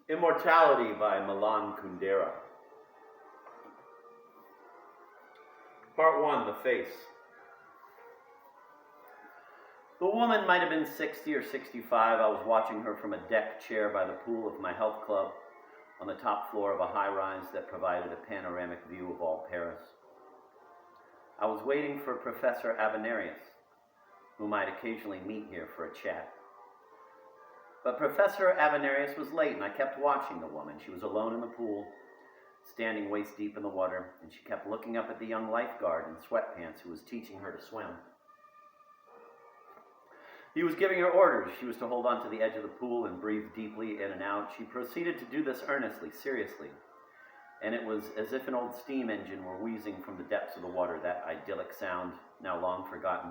Immortality by Kundera. Part 1, The Face. The woman might have been 60 or 65. I was watching her from a deck chair by the pool of my health club on the top floor of a high-rise that provided a panoramic view of all Paris. I was waiting for Professor Avenarius, whom I'd occasionally meet here for a chat. But Professor Avenarius was late, and I kept watching the woman. She was alone in the pool, standing waist deep in the water, and she kept looking up at the young lifeguard in sweatpants who was teaching her to swim. He was giving her orders. She was to hold on to the edge of the pool and breathe deeply in and out. She proceeded to do this earnestly, seriously, and it was as if an old steam engine were wheezing from the depths of the water, that idyllic sound, now long forgotten,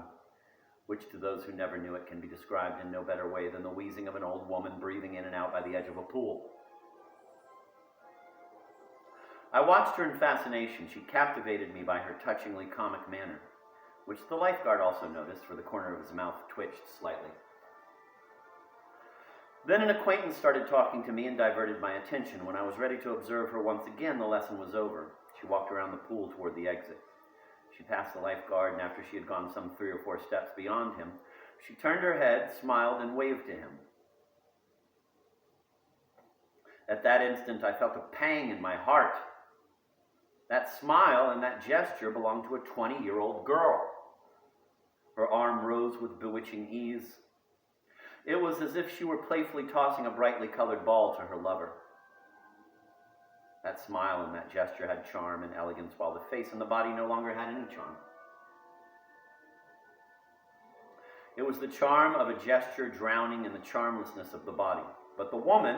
which to those who never knew it can be described in no better way than the wheezing of an old woman breathing in and out by the edge of a pool. I watched her in fascination. She captivated me by her touchingly comic manner, which the lifeguard also noticed, for the corner of his mouth twitched slightly. Then an acquaintance started talking to me and diverted my attention. When I was ready to observe her once again, the lesson was over. She walked around the pool toward the exit. She passed the lifeguard, and after she had gone some 3 or 4 steps beyond him, she turned her head, smiled, and waved to him. At that instant, I felt a pang in my heart. That smile and that gesture belonged to a 20-year-old girl. Her arm rose with bewitching ease. It was as if she were playfully tossing a brightly colored ball to her lover. That smile and that gesture had charm and elegance, while the face and the body no longer had any charm. It was the charm of a gesture drowning in the charmlessness of the body. But the woman,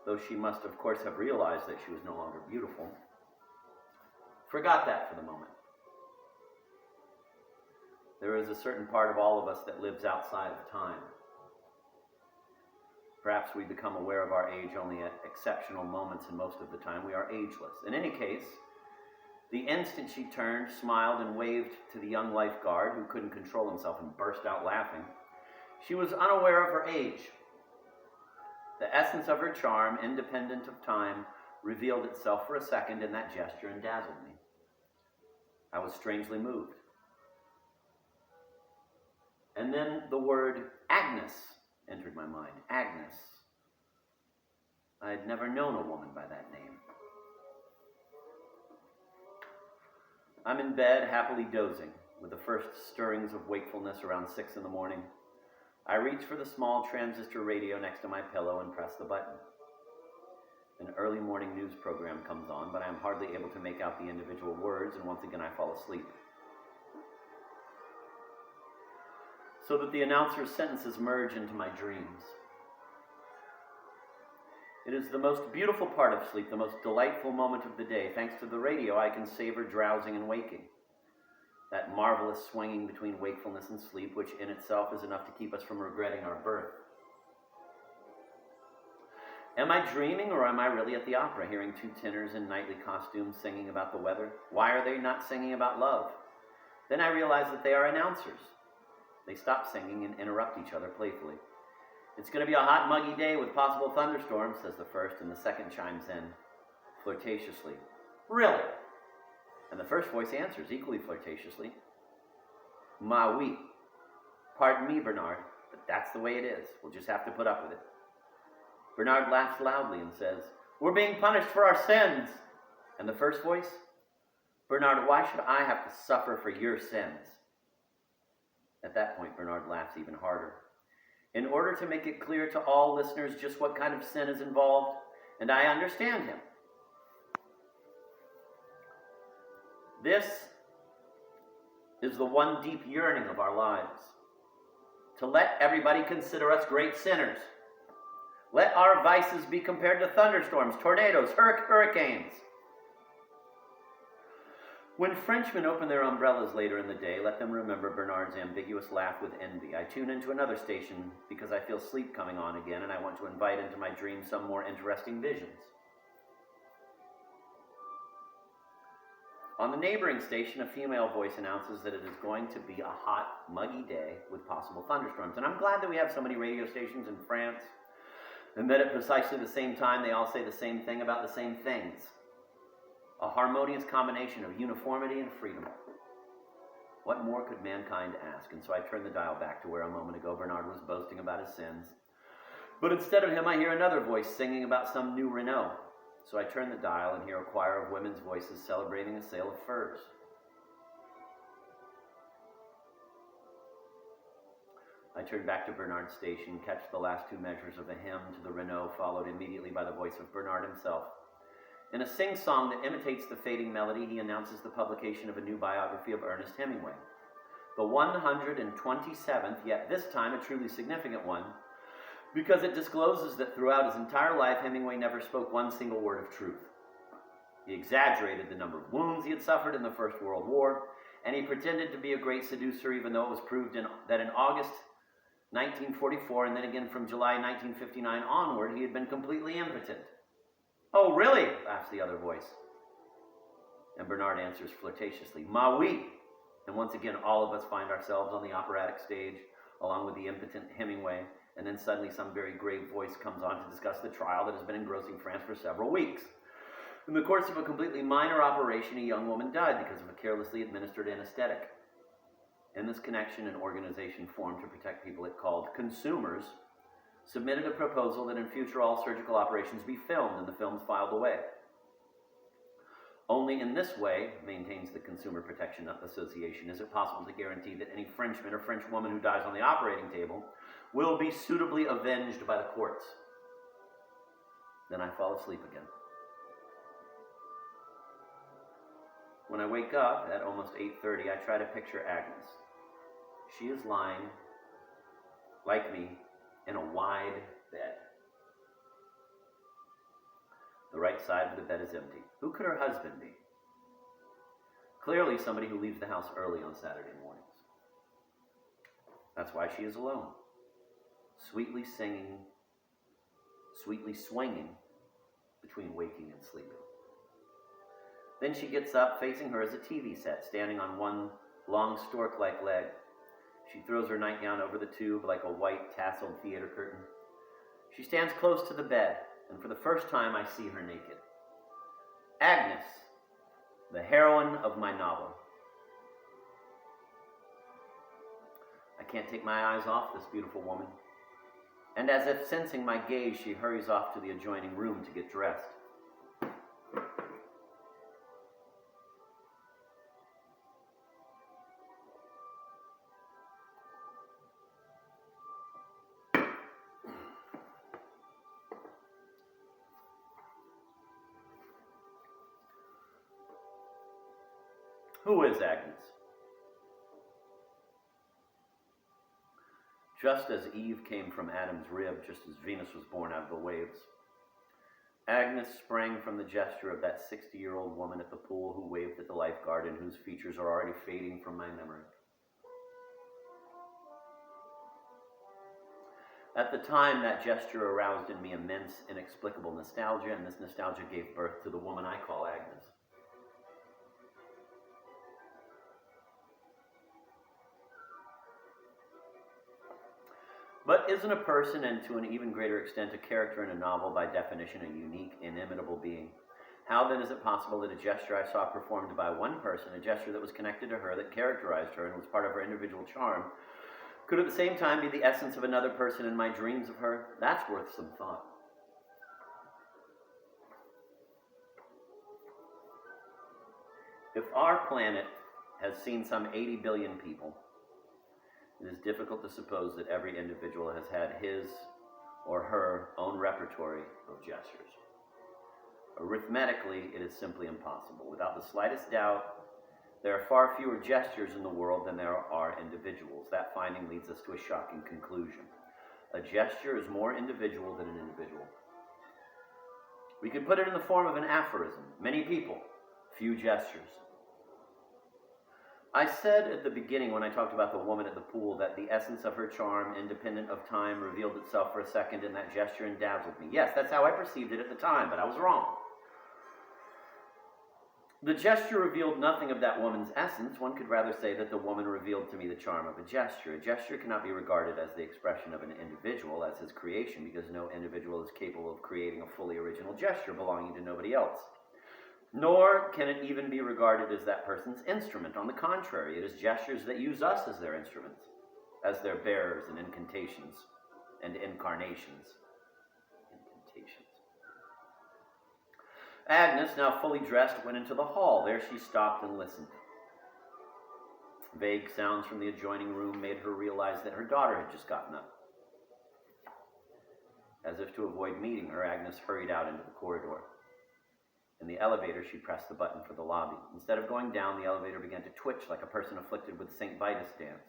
though she must of course have realized that she was no longer beautiful, forgot that for the moment. There is a certain part of all of us that lives outside of time. Perhaps we become aware of our age only at exceptional moments, and most of the time we are ageless. In any case, the instant she turned, smiled, and waved to the young lifeguard, who couldn't control himself and burst out laughing, she was unaware of her age. The essence of her charm, independent of time, revealed itself for a second in that gesture and dazzled me. I was strangely moved. And then the word Agnes entered my mind. Agnes. I had never known a woman by that name. I'm in bed, happily dozing, with the first stirrings of wakefulness around 6 in the morning. I reach for the small transistor radio next to my pillow and press the button. An early morning news program comes on, but I am hardly able to make out the individual words, and once again I fall asleep. So that the announcer's sentences merge into my dreams. It is the most beautiful part of sleep, the most delightful moment of the day. Thanks to the radio, I can savor drowsing and waking. That marvelous swinging between wakefulness and sleep, which in itself is enough to keep us from regretting our birth. Am I dreaming, or am I really at the opera, hearing 2 tenors in nightly costumes singing about the weather? Why are they not singing about love? Then I realize that they are announcers. They stop singing and interrupt each other playfully. It's going to be a hot, muggy day with possible thunderstorms, says the first, and the second chimes in flirtatiously. Really? And the first voice answers equally flirtatiously. Ma oui. Pardon me, Bernard, but that's the way it is. We'll just have to put up with it. Bernard laughs loudly and says, We're being punished for our sins. And the first voice? Bernard, why should I have to suffer for your sins? At that point, Bernard laughs even harder. In order to make it clear to all listeners just what kind of sin is involved, and I understand him. This is the one deep yearning of our lives, to let everybody consider us great sinners. Let our vices be compared to thunderstorms, tornadoes, hurricanes. When Frenchmen open their umbrellas later in the day, let them remember Bernard's ambiguous laugh with envy. I tune into another station because I feel sleep coming on again, and I want to invite into my dreams some more interesting visions. On the neighboring station, a female voice announces that it is going to be a hot, muggy day with possible thunderstorms. And I'm glad that we have so many radio stations in France, and that at precisely the same time they all say the same thing about the same things. A harmonious combination of uniformity and freedom. What more could mankind ask? And so I turned the dial back to where a moment ago Bernard was boasting about his sins. But instead of him, I hear another voice singing about some new Renault. So I turn the dial and hear a choir of women's voices celebrating a sale of furs. I turn back to Bernard's station, catch the last two measures of the hymn to the Renault, followed immediately by the voice of Bernard himself. In a sing-song that imitates the fading melody, he announces the publication of a new biography of Ernest Hemingway. The 127th, yet this time a truly significant one, because it discloses that throughout his entire life, Hemingway never spoke one single word of truth. He exaggerated the number of wounds he had suffered in the First World War, and he pretended to be a great seducer, even though it was proved that in August 1944, and then again from July 1959 onward, he had been completely impotent. "Oh, really?" laughs the other voice. And Bernard answers flirtatiously, "Ma oui." And once again, all of us find ourselves on the operatic stage, along with the impotent Hemingway, and then suddenly some very grave voice comes on to discuss the trial that has been engrossing France for several weeks. In the course of a completely minor operation, a young woman died because of a carelessly administered anesthetic. In this connection, an organization formed to protect people it called Consumers submitted a proposal that in future all surgical operations be filmed and the films filed away. Only in this way, maintains the Consumer Protection Association, is it possible to guarantee that any Frenchman or French woman who dies on the operating table will be suitably avenged by the courts. Then I fall asleep again. When I wake up at almost 8:30, I try to picture Agnes. She is lying, like me, in a wide bed. The right side of the bed is empty. Who could her husband be? Clearly somebody who leaves the house early on Saturday mornings. That's why she is alone, sweetly singing, sweetly swinging between waking and sleeping. Then she gets up. Facing her is a TV set, standing on one long stork-like leg. She throws her nightgown over the tube like a white tasseled theater curtain. She stands close to the bed, and for the first time I see her naked. Agnes, the heroine of my novel. I can't take my eyes off this beautiful woman, and as if sensing my gaze, she hurries off to the adjoining room to get dressed. Who is Agnes? Just as Eve came from Adam's rib, just as Venus was born out of the waves, Agnes sprang from the gesture of that 60-year-old woman at the pool who waved at the lifeguard and whose features are already fading from my memory. At the time, that gesture aroused in me immense, inexplicable nostalgia, and this nostalgia gave birth to the woman I call Agnes. But isn't a person, and to an even greater extent a character in a novel, by definition a unique, inimitable being? How then is it possible that a gesture I saw performed by one person, a gesture that was connected to her, that characterized her and was part of her individual charm, could at the same time be the essence of another person in my dreams of her? That's worth some thought. If our planet has seen some 80 billion people, it is difficult to suppose that every individual has had his or her own repertory of gestures. Arithmetically, it is simply impossible. Without the slightest doubt, there are far fewer gestures in the world than there are individuals. That finding leads us to a shocking conclusion. A gesture is more individual than an individual. We could put it in the form of an aphorism. Many people, few gestures. I said at the beginning when I talked about the woman at the pool that the essence of her charm, independent of time, revealed itself for a second in that gesture and dazzled me. Yes, that's how I perceived it at the time, but I was wrong. The gesture revealed nothing of that woman's essence. One could rather say that the woman revealed to me the charm of a gesture. A gesture cannot be regarded as the expression of an individual, as his creation, because no individual is capable of creating a fully original gesture belonging to nobody else. Nor can it even be regarded as that person's instrument. On the contrary, it is gestures that use us as their instruments, as their bearers and incantations and incarnations. Agnes, now fully dressed, went into the hall. There she stopped and listened. Vague sounds from the adjoining room made her realize that her daughter had just gotten up. As if to avoid meeting her, Agnes hurried out into the corridor. In the elevator, she pressed the button for the lobby. Instead of going down, the elevator began to twitch like a person afflicted with St. Vitus dance.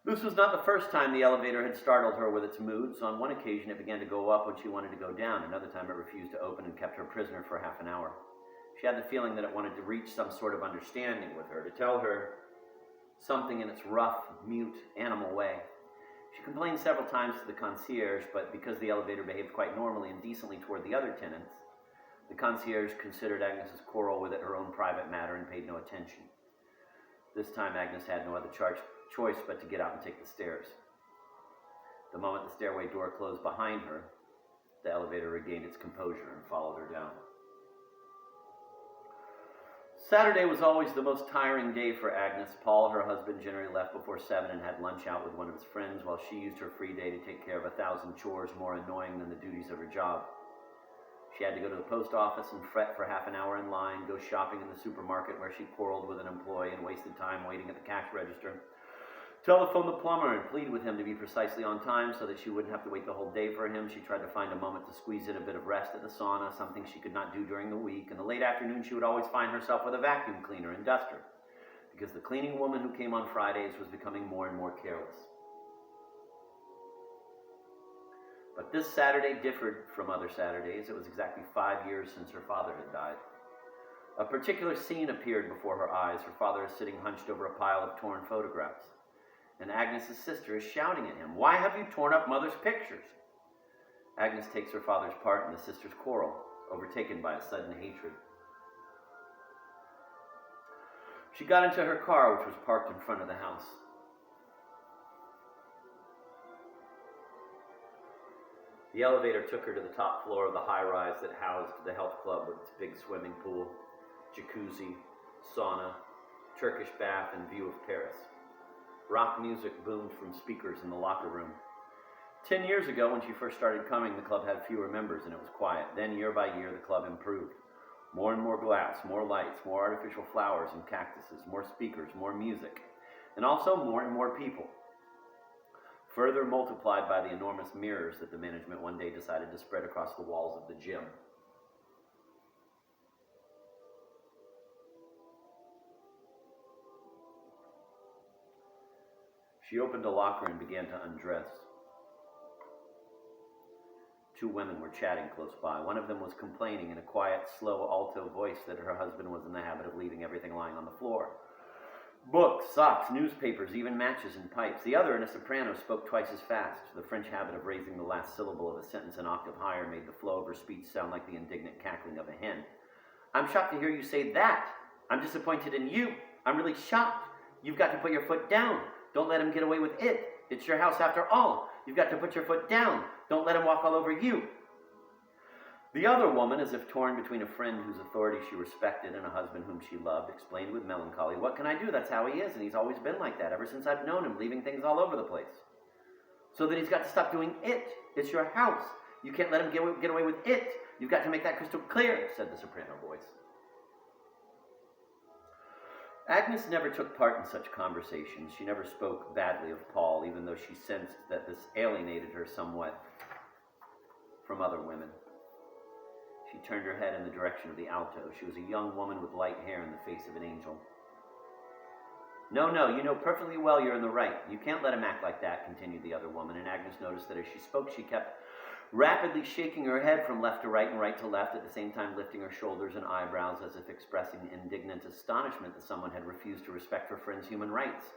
This was not the first time the elevator had startled her with its moods. On one occasion, it began to go up when she wanted to go down. Another time, it refused to open and kept her prisoner for half an hour. She had the feeling that it wanted to reach some sort of understanding with her, to tell her something in its rough, mute, animal way. She complained several times to the concierge, but because the elevator behaved quite normally and decently toward the other tenants, the concierge considered Agnes's quarrel with it her own private matter and paid no attention. This time, Agnes had no other choice but to get out and take the stairs. The moment the stairway door closed behind her, the elevator regained its composure and followed her down. Saturday was always the most tiring day for Agnes. Paul, her husband, generally left before 7 and had lunch out with one of his friends, while she used her free day to take care of 1,000 chores more annoying than the duties of her job. She had to go to the post office and fret for half an hour in line, go shopping in the supermarket where she quarreled with an employee and wasted time waiting at the cash register, telephone the plumber and plead with him to be precisely on time so that she wouldn't have to wait the whole day for him. She tried to find a moment to squeeze in a bit of rest at the sauna, something she could not do during the week. In the late afternoon, she would always find herself with a vacuum cleaner and duster, because the cleaning woman who came on Fridays was becoming more and more careless. But this Saturday differed from other Saturdays. It was exactly 5 years since her father had died. A particular scene appeared before her eyes. Her father is sitting hunched over a pile of torn photographs, and Agnes's sister is shouting at him, "Why have you torn up Mother's pictures?" Agnes takes her father's part in the sisters' quarrel, overtaken by a sudden hatred. She got into her car, which was parked in front of the house. The elevator took her to the top floor of the high-rise that housed the health club with its big swimming pool, jacuzzi, sauna, Turkish bath, and view of Paris. Rock music boomed from speakers in the locker room. 10 years ago, when she first started coming, the club had fewer members and it was quiet. Then, year by year, the club improved. More and more glass, more lights, more artificial flowers and cactuses, more speakers, more music, and also more and more people. Further multiplied by the enormous mirrors that the management one day decided to spread across the walls of the gym. She opened a locker and began to undress. 2 women were chatting close by. One of them was complaining in a quiet, slow, alto voice that her husband was in the habit of leaving everything lying on the floor. Books, socks, newspapers, even matches and pipes. The other, in a soprano, spoke twice as fast. The French habit of raising the last syllable of a sentence an octave higher made the flow of her speech sound like the indignant cackling of a hen. "I'm shocked to hear you say that. I'm disappointed in you. I'm really shocked. You've got to put your foot down. Don't let him get away with it. It's your house after all. You've got to put your foot down. Don't let him walk all over you." The other woman, as if torn between a friend whose authority she respected and a husband whom she loved, explained with melancholy, "What can I do? That's how he is, and he's always been like that, ever since I've known him, leaving things all over the place. So that he's got to stop doing it. It's your house. You can't let him get away with it. You've got to make that crystal clear," said the soprano voice. Agnes never took part in such conversations. She never spoke badly of Paul, even though she sensed that this alienated her somewhat from other women. She turned her head in the direction of the alto. She was a young woman with light hair and the face of an angel. No, you know perfectly well you're in the right. You can't let him act like that," continued the other woman, and Agnes noticed that as she spoke, she kept rapidly shaking her head from left to right and right to left, at the same time lifting her shoulders and eyebrows as if expressing indignant astonishment that someone had refused to respect her friend's human rights.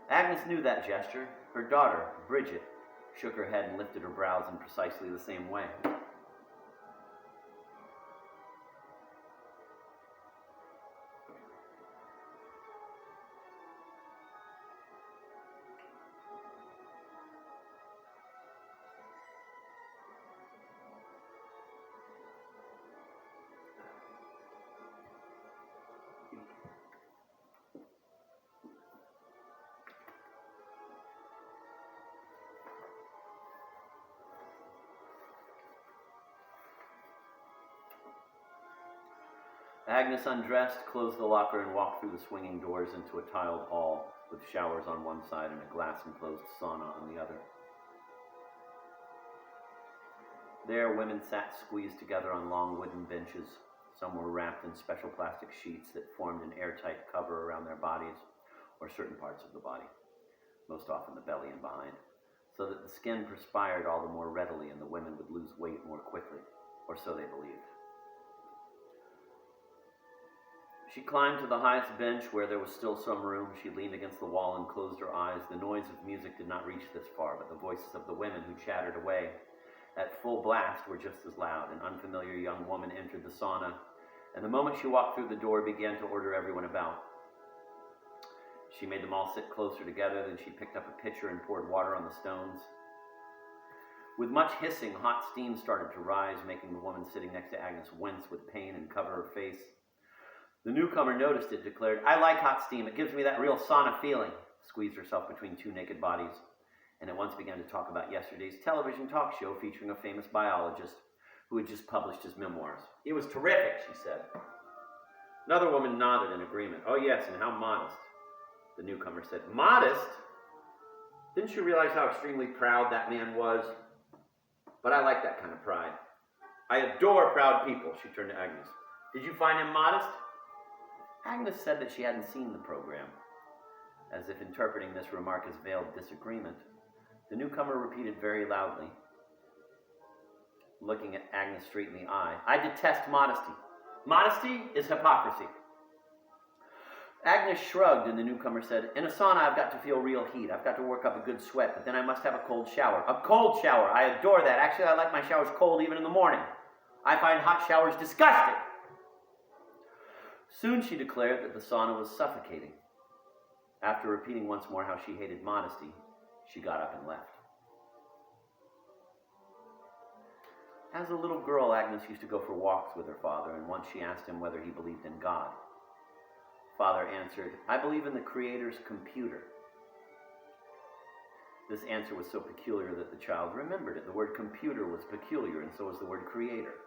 Agnes knew that gesture. Her daughter, Bridget, shook her head and lifted her brows in precisely the same way. Agnes undressed, closed the locker, and walked through the swinging doors into a tiled hall with showers on one side and a glass-enclosed sauna on the other. There, women sat squeezed together on long wooden benches. Some were wrapped in special plastic sheets that formed an airtight cover around their bodies, or certain parts of the body, most often the belly and behind, so that the skin perspired all the more readily and the women would lose weight more quickly, or so they believed. She climbed to the highest bench where there was still some room. She leaned against the wall and closed her eyes. The noise of music did not reach this far, but the voices of the women who chattered away at full blast were just as loud. An unfamiliar young woman entered the sauna, and the moment she walked through the door, began to order everyone about. She made them all sit closer together, then she picked up a pitcher and poured water on the stones. With much hissing, hot steam started to rise, making the woman sitting next to Agnes wince with pain and cover her face. The newcomer noticed it, declared, "I like hot steam. It gives me that real sauna feeling," squeezed herself between two naked bodies, and at once began to talk about yesterday's television talk show featuring a famous biologist who had just published his memoirs. "It was terrific," she said. Another woman nodded in agreement. "Oh yes, and how modest," the newcomer said. "Modest? Didn't you realize how extremely proud that man was? But I like that kind of pride. I adore proud people," she turned to Agnes. "Did you find him modest?" Agnes said that she hadn't seen the program. As if interpreting this remark as veiled disagreement, the newcomer repeated very loudly, looking at Agnes straight in the eye, "I detest modesty. Modesty is hypocrisy." Agnes shrugged, and the newcomer said, "In a sauna, I've got to feel real heat. I've got to work up a good sweat, but then I must have a cold shower." "A cold shower! I adore that. Actually, I like my showers cold even in the morning. I find hot showers disgusting." Soon she declared that the sauna was suffocating. After repeating once more how she hated modesty, she got up and left. As a little girl, Agnes used to go for walks with her father, and once she asked him whether he believed in God. Father answered, "I believe in the Creator's computer." This answer was so peculiar that the child remembered it. The word computer was peculiar, and so was the word creator.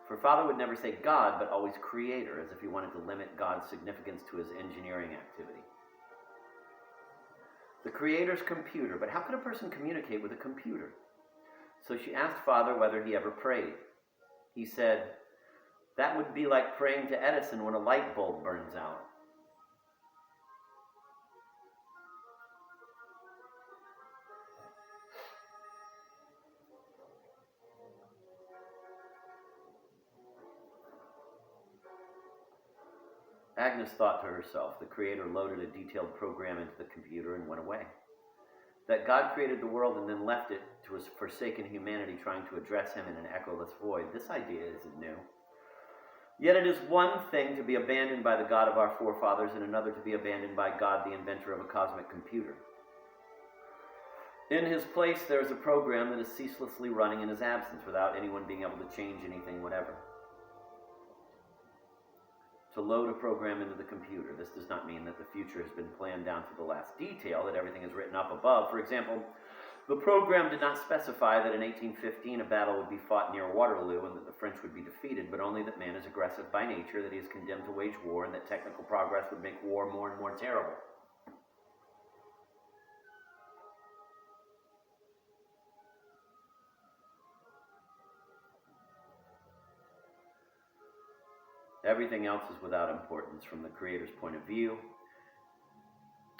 For Father would never say God, but always Creator, as if he wanted to limit God's significance to his engineering activity. The Creator's computer, but how could a person communicate with a computer? So she asked Father whether he ever prayed. He said, "That would be like praying to Edison when a light bulb burns out." Agnes thought to herself, the Creator loaded a detailed program into the computer and went away. That God created the world and then left it to his forsaken humanity trying to address him in an echoless void, this idea isn't new. Yet it is one thing to be abandoned by the God of our forefathers and another to be abandoned by God, the inventor of a cosmic computer. In his place, there is a program that is ceaselessly running in his absence without anyone being able to change anything whatever. To load a program into the computer, this does not mean that the future has been planned down to the last detail, that everything is written up above. For example, the program did not specify that in 1815 a battle would be fought near Waterloo and that the French would be defeated, but only that man is aggressive by nature, that he is condemned to wage war, and that technical progress would make war more and more terrible. Everything else is without importance from the Creator's point of view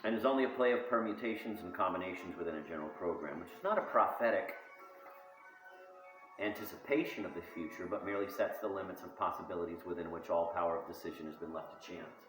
and is only a play of permutations and combinations within a general program, which is not a prophetic anticipation of the future, but merely sets the limits of possibilities within which all power of decision has been left to chance.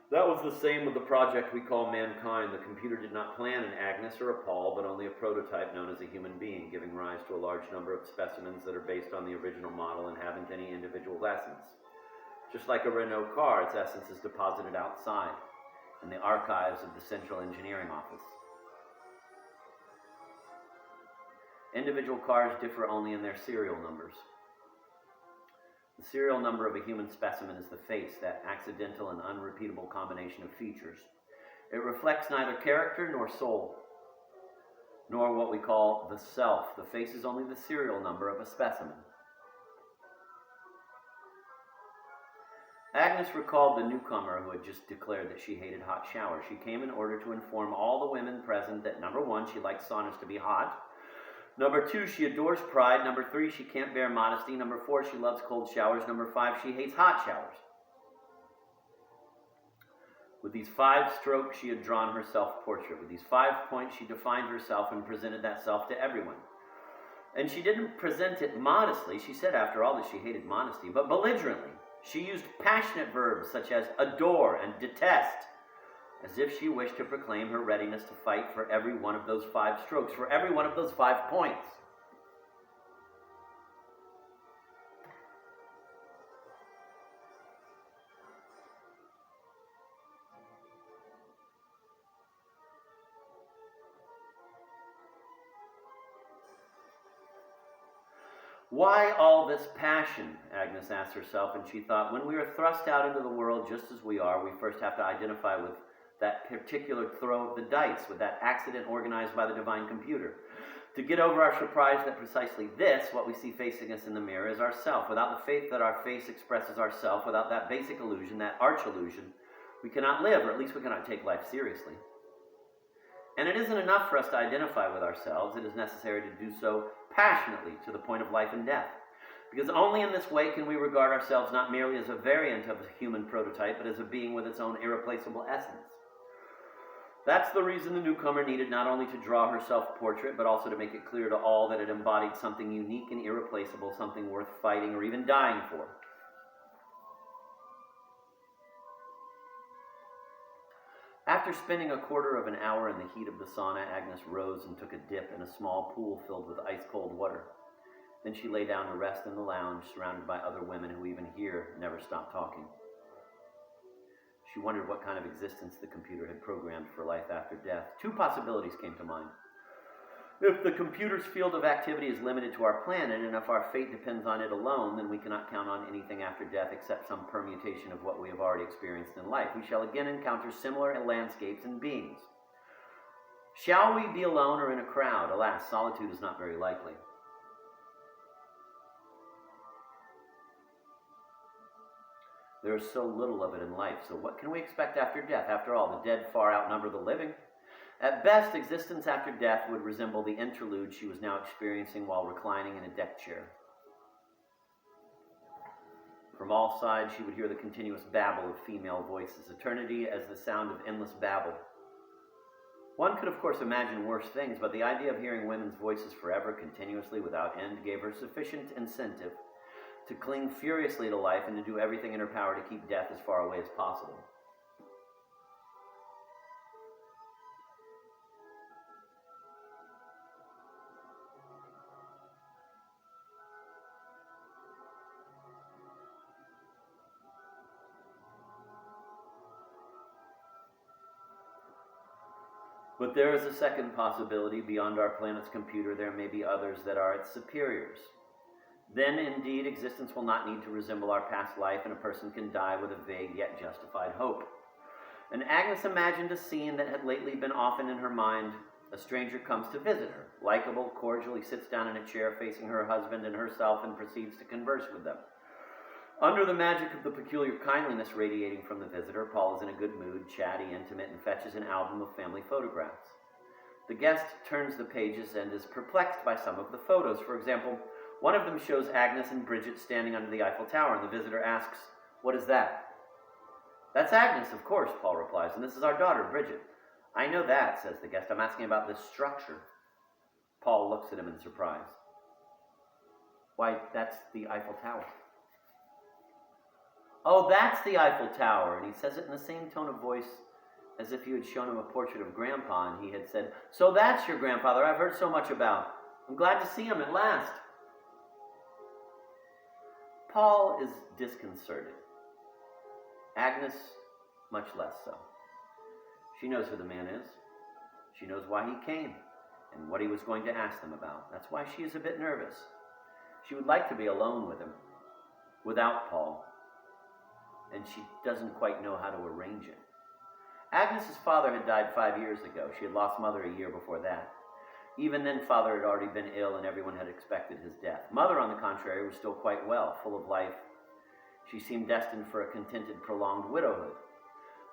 That was the same with the project we call mankind. The computer did not plan an Agnes or a Paul, but only a prototype known as a human being, giving rise to a large number of specimens that are based on the original model and haven't any individual essence. Just like a Renault car, its essence is deposited outside, in the archives of the Central Engineering Office. Individual cars differ only in their serial numbers. The serial number of a human specimen is the face, that accidental and unrepeatable combination of features. It reflects neither character nor soul, nor what we call the self. The face is only the serial number of a specimen. Agnes recalled the newcomer who had just declared that she hated hot showers. She came in order to inform all the women present that, number 1, she likes saunas to be hot. Number 2, she adores pride. Number 3, she can't bear modesty. Number 4, she loves cold showers. Number 5, she hates hot showers. With these 5 strokes, she had drawn her self-portrait. With these 5 points, she defined herself and presented that self to everyone. And she didn't present it modestly. She said, after all, that she hated modesty, but belligerently. She used passionate verbs such as adore and detest, as if she wished to proclaim her readiness to fight for every one of those 5 strokes, for every one of those 5 points. Why all this passion? Agnes asked herself, and she thought, when we are thrust out into the world just as we are, we first have to identify with that particular throw of the dice, with that accident organized by the divine computer. To get over our surprise that precisely this, what we see facing us in the mirror, is ourself. Without the faith that our face expresses ourself, without that basic illusion, that arch illusion, we cannot live, or at least we cannot take life seriously. And it isn't enough for us to identify with ourselves. It is necessary to do so passionately to the point of life and death. Because only in this way can we regard ourselves not merely as a variant of the human prototype, but as a being with its own irreplaceable essence. That's the reason the newcomer needed not only to draw her self-portrait, but also to make it clear to all that it embodied something unique and irreplaceable, something worth fighting or even dying for. After spending a quarter of an hour in the heat of the sauna, Agnes rose and took a dip in a small pool filled with ice-cold water. Then she lay down to rest in the lounge, surrounded by other women who even here never stopped talking. She wondered what kind of existence the computer had programmed for life after death. 2 possibilities came to mind. If the computer's field of activity is limited to our planet, and if our fate depends on it alone, then we cannot count on anything after death except some permutation of what we have already experienced in life. We shall again encounter similar landscapes and beings. Shall we be alone or in a crowd? Alas, solitude is not very likely. There is so little of it in life, so what can we expect after death? After all, the dead far outnumber the living. At best, existence after death would resemble the interlude she was now experiencing while reclining in a deck chair. From all sides, she would hear the continuous babble of female voices, eternity as the sound of endless babble. One could, of course, imagine worse things, but the idea of hearing women's voices forever, continuously, without end, gave her sufficient incentive to cling furiously to life and to do everything in her power to keep death as far away as possible. But there is a second possibility. Beyond our planet's computer, there may be others that are its superiors. Then, indeed, existence will not need to resemble our past life, and a person can die with a vague yet justified hope. And Agnes imagined a scene that had lately been often in her mind. A stranger comes to visit her. Likeable, cordially sits down in a chair facing her husband and herself and proceeds to converse with them. Under the magic of the peculiar kindliness radiating from the visitor, Paul is in a good mood, chatty, intimate, and fetches an album of family photographs. The guest turns the pages and is perplexed by some of the photos. For example, one of them shows Agnes and Bridget standing under the Eiffel Tower, and the visitor asks, "What is that?" "That's Agnes, of course," Paul replies, "and this is our daughter, Bridget." "I know that," says the guest. "I'm asking about this structure." Paul looks at him in surprise. "Why, that's the Eiffel Tower." "Oh, that's the Eiffel Tower," and he says it in the same tone of voice as if you had shown him a portrait of Grandpa, and he had said, "So that's your grandfather I've heard so much about. I'm glad to see him at last." Paul is disconcerted. Agnes, much less so. She knows who the man is. She knows why he came and what he was going to ask them about. That's why she is a bit nervous. She would like to be alone with him. without Paul, and she doesn't quite know how to arrange it. Agnes's father had died 5 years ago. She had lost Mother a year before that. Even then, Father had already been ill, and everyone had expected his death. Mother, on the contrary, was still quite well, full of life. She seemed destined for a contented, prolonged widowhood.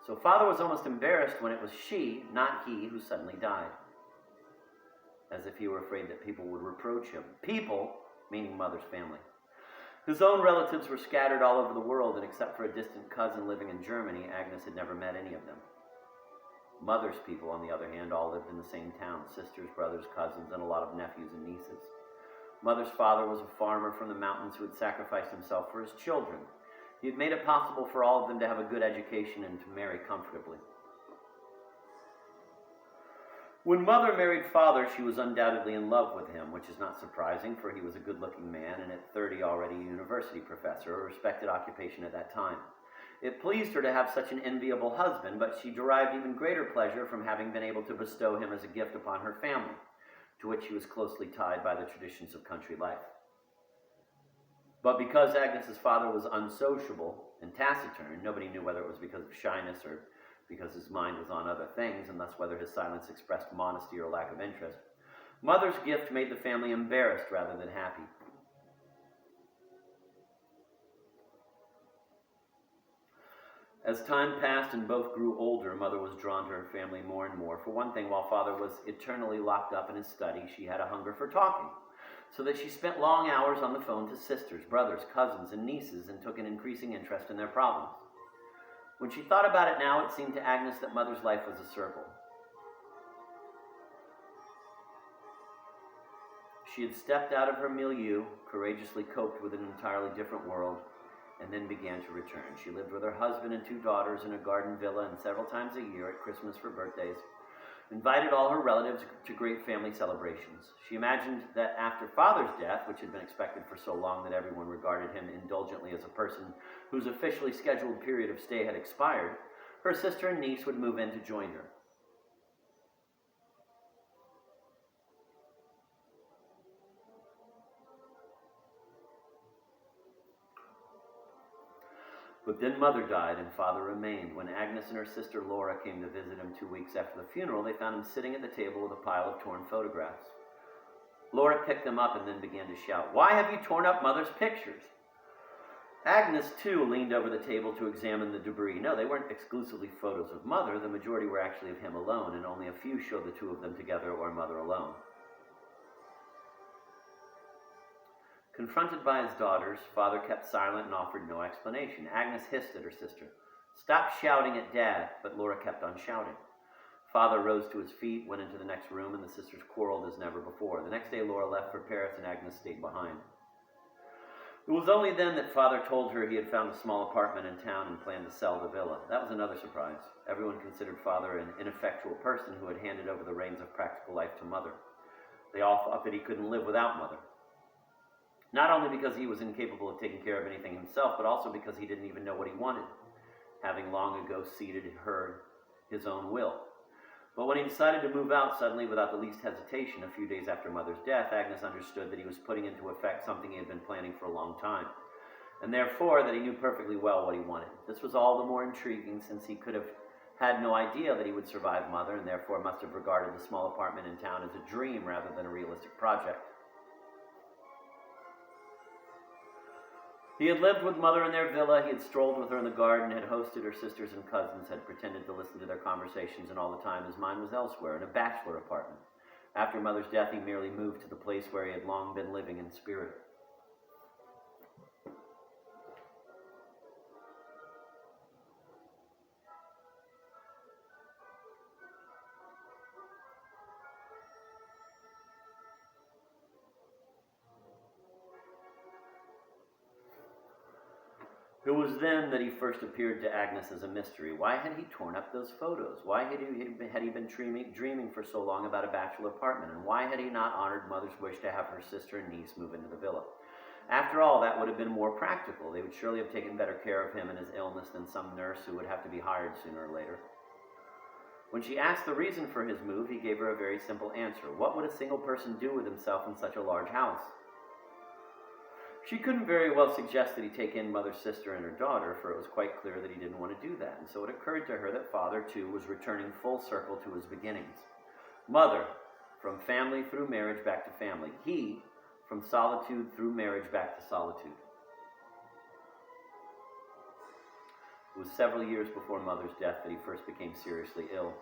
So Father was almost embarrassed when it was she, not he, who suddenly died, as if he were afraid that people would reproach him. People, meaning Mother's family. His own relatives were scattered all over the world, and except for a distant cousin living in Germany, Agnes had never met any of them. Mother's people, on the other hand, all lived in the same town, sisters, brothers, cousins, and a lot of nephews and nieces. Mother's father was a farmer from the mountains who had sacrificed himself for his children. He had made it possible for all of them to have a good education and to marry comfortably. When Mother married Father, she was undoubtedly in love with him, which is not surprising, for he was a good-looking man and at 30 already a university professor, a respected occupation at that time. It pleased her to have such an enviable husband, but she derived even greater pleasure from having been able to bestow him as a gift upon her family, to which she was closely tied by the traditions of country life. But because Agnes's father was unsociable and taciturn, nobody knew whether it was because of shyness or because his mind was on other things, and thus whether his silence expressed modesty or lack of interest. Mother's gift made the family embarrassed rather than happy. As time passed and both grew older, Mother was drawn to her family more and more. For one thing, while Father was eternally locked up in his study, she had a hunger for talking, so that she spent long hours on the phone to sisters, brothers, cousins, and nieces, and took an increasing interest in their problems. When she thought about it now, it seemed to Agnes that Mother's life was a circle. She had stepped out of her milieu, courageously coped with an entirely different world, and then began to return. She lived with her husband and 2 daughters in a garden villa, and several times a year at Christmas for birthdays, invited all her relatives to great family celebrations. She imagined that after Father's death, which had been expected for so long that everyone regarded him indulgently as a person whose officially scheduled period of stay had expired, her sister and niece would move in to join her. But then Mother died and Father remained. When Agnes and her sister Laura came to visit him 2 weeks after the funeral, they found him sitting at the table with a pile of torn photographs. Laura picked them up and then began to shout, "Why have you torn up Mother's pictures?" Agnes, too, leaned over the table to examine the debris. No, they weren't exclusively photos of Mother. The majority were actually of him alone, and only a few showed the 2 of them together or Mother alone. Confronted by his daughters, Father kept silent and offered no explanation. Agnes hissed at her sister, "Stop shouting at Dad," but Laura kept on shouting. Father rose to his feet, went into the next room, and the sisters quarreled as never before. The next day, Laura left for Paris, and Agnes stayed behind. It was only then that Father told her he had found a small apartment in town and planned to sell the villa. That was another surprise. Everyone considered Father an ineffectual person who had handed over the reins of practical life to Mother. They all thought that he couldn't live without Mother. Not only because he was incapable of taking care of anything himself, but also because he didn't even know what he wanted, having long ago ceded her his own will. But when he decided to move out suddenly without the least hesitation a few days after Mother's death, Agnes understood that he was putting into effect something he had been planning for a long time, and therefore that he knew perfectly well what he wanted. This was all the more intriguing since he could have had no idea that he would survive Mother, and therefore must have regarded the small apartment in town as a dream rather than a realistic project. He had lived with Mother in their villa, he had strolled with her in the garden, had hosted her sisters and cousins, had pretended to listen to their conversations, and all the time his mind was elsewhere, in a bachelor apartment. After Mother's death, he merely moved to the place where he had long been living in spirit. It was then that he first appeared to Agnes as a mystery. Why had he torn up those photos? Why had he been dreaming for so long about a bachelor apartment? And why had he not honored Mother's wish to have her sister and niece move into the villa? After all, that would have been more practical. They would surely have taken better care of him in his illness than some nurse who would have to be hired sooner or later. When she asked the reason for his move, he gave her a very simple answer. What would a single person do with himself in such a large house? She couldn't very well suggest that he take in Mother's sister and her daughter, for it was quite clear that he didn't want to do that, and so it occurred to her that Father, too, was returning full circle to his beginnings. Mother, from family through marriage back to family. He, from solitude through marriage back to solitude. It was several years before Mother's death that he first became seriously ill.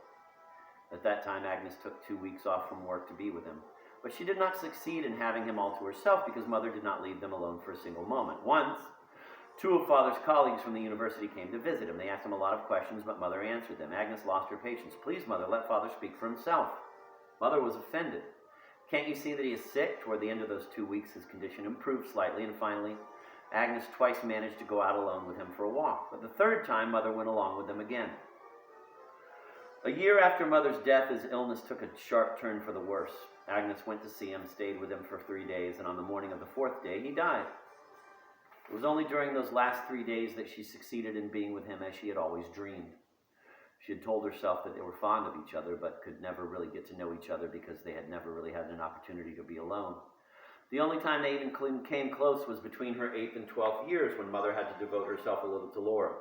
At that time, Agnes took 2 weeks off from work to be with him. But she did not succeed in having him all to herself because Mother did not leave them alone for a single moment. Once, 2 of Father's colleagues from the university came to visit him. They asked him a lot of questions, but Mother answered them. Agnes lost her patience. Please, Mother, let Father speak for himself. Mother was offended. Can't you see that he is sick? Toward the end of those 2 weeks, his condition improved slightly, and finally, Agnes twice managed to go out alone with him for a walk. But the third time, Mother went along with them again. A year after Mother's death, his illness took a sharp turn for the worse. Agnes went to see him, stayed with him for 3 days, and on the morning of the 4th day, he died. It was only during those last 3 days that she succeeded in being with him as she had always dreamed. She had told herself that they were fond of each other, but could never really get to know each other because they had never really had an opportunity to be alone. The only time they even came close was between her 8th and 12th years, when Mother had to devote herself a little to Laura.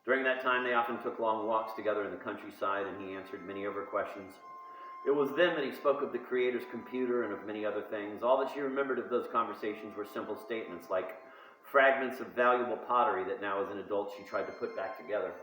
During that time, they often took long walks together in the countryside, and he answered many of her questions. It was then that he spoke of the Creator's computer and of many other things. All that she remembered of those conversations were simple statements, like fragments of valuable pottery that now as an adult she tried to put back together.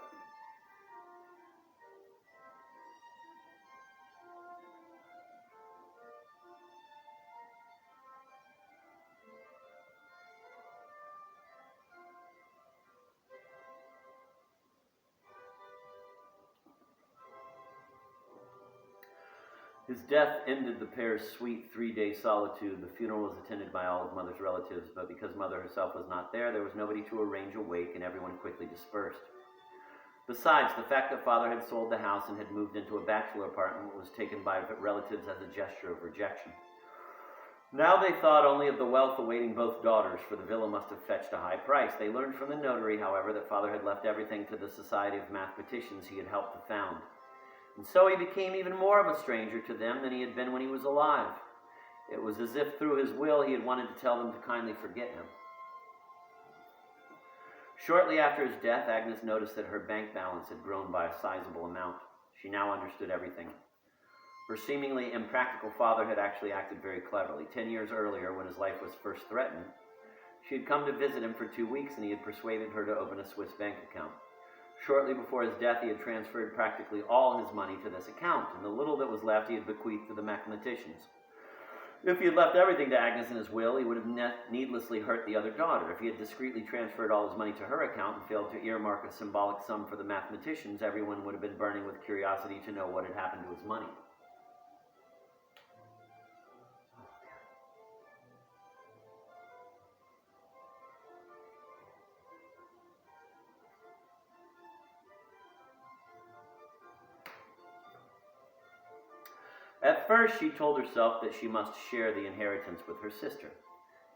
His death ended the pair's sweet 3-day solitude. The funeral was attended by all of Mother's relatives, but because Mother herself was not there was nobody to arrange a wake, and everyone quickly dispersed. Besides, the fact that Father had sold the house and had moved into a bachelor apartment was taken by relatives as a gesture of rejection. Now they thought only of the wealth awaiting both daughters, for the villa must have fetched a high price. They learned from the notary, however, that Father had left everything to the Society of Mathematicians he had helped to found. And so he became even more of a stranger to them than he had been when he was alive. It was as if through his will he had wanted to tell them to kindly forget him. Shortly after his death, Agnes noticed that her bank balance had grown by a sizable amount. She now understood everything. Her seemingly impractical father had actually acted very cleverly. 10 years earlier, when his life was first threatened, she had come to visit him for 2 weeks, and he had persuaded her to open a Swiss bank account. Shortly before his death, he had transferred practically all his money to this account, and the little that was left he had bequeathed to the mathematicians. If he had left everything to Agnes in his will, he would have needlessly hurt the other daughter. If he had discreetly transferred all his money to her account and failed to earmark a symbolic sum for the mathematicians, everyone would have been burning with curiosity to know what had happened to his money. At first, she told herself that she must share the inheritance with her sister.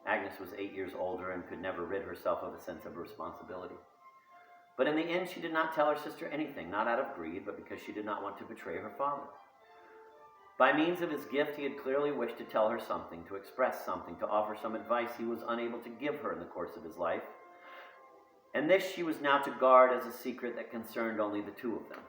Agnes was 8 years older and could never rid herself of a sense of responsibility. But in the end, she did not tell her sister anything, not out of greed, but because she did not want to betray her father. By means of his gift, he had clearly wished to tell her something, to express something, to offer some advice he was unable to give her in the course of his life. And this she was now to guard as a secret that concerned only the two of them.